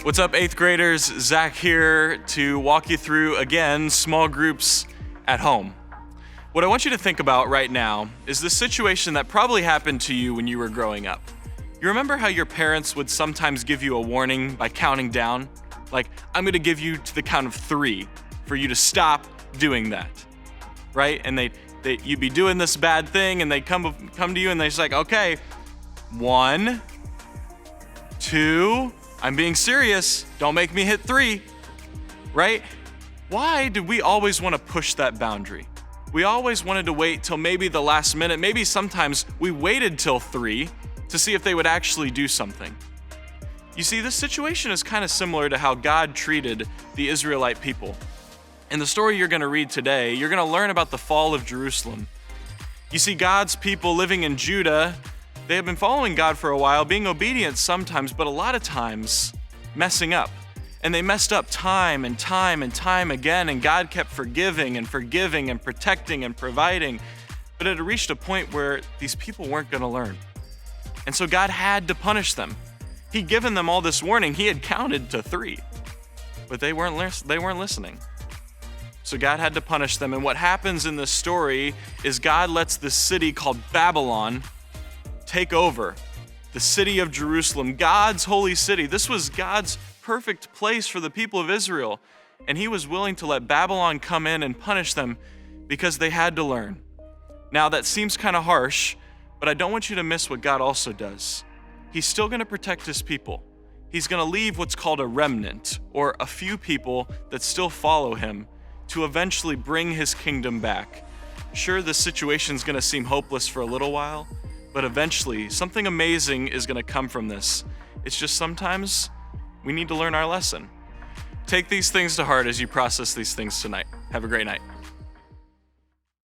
What's up, 8th graders? Zach here to walk you through, again, small groups at home. What I want you to think about right now is the situation that probably happened to you when you were growing up. You remember how your parents would sometimes give you a warning by counting down? Like, I'm gonna give you to the count of 3 for you to stop doing that, right? And you'd be doing this bad thing and they'd come to you and they're just like, okay, 1, 2, I'm being serious, don't make me hit 3, right? Why did we always want to push that boundary? We always wanted to wait till maybe the last minute, maybe sometimes we waited till 3 to see if they would actually do something. You see, this situation is kind of similar to how God treated the Israelite people. In the story you're going to read today, you're going to learn about the fall of Jerusalem. You see, God's people living in Judah, they have been following God for a while, being obedient sometimes, but a lot of times messing up. And they messed up time and time and time again, and God kept forgiving and protecting and providing. But it had reached a point where these people weren't going to learn. And so God had to punish them. He'd given them all this warning. He had counted to 3, but they weren't listening. So God had to punish them. And what happens in this story is God lets this city called Babylon take over the city of Jerusalem, God's holy city. This was God's perfect place for the people of Israel. And he was willing to let Babylon come in and punish them because they had to learn. Now that seems kind of harsh, but I don't want you to miss what God also does. He's still going to protect his people. He's going to leave what's called a remnant, or a few people that still follow him, to eventually bring his kingdom back. Sure, this situation's going to seem hopeless for a little while, but eventually something amazing is going to come from this. It's just sometimes we need to learn our lesson. Take these things to heart as you process these things tonight. Have a great night.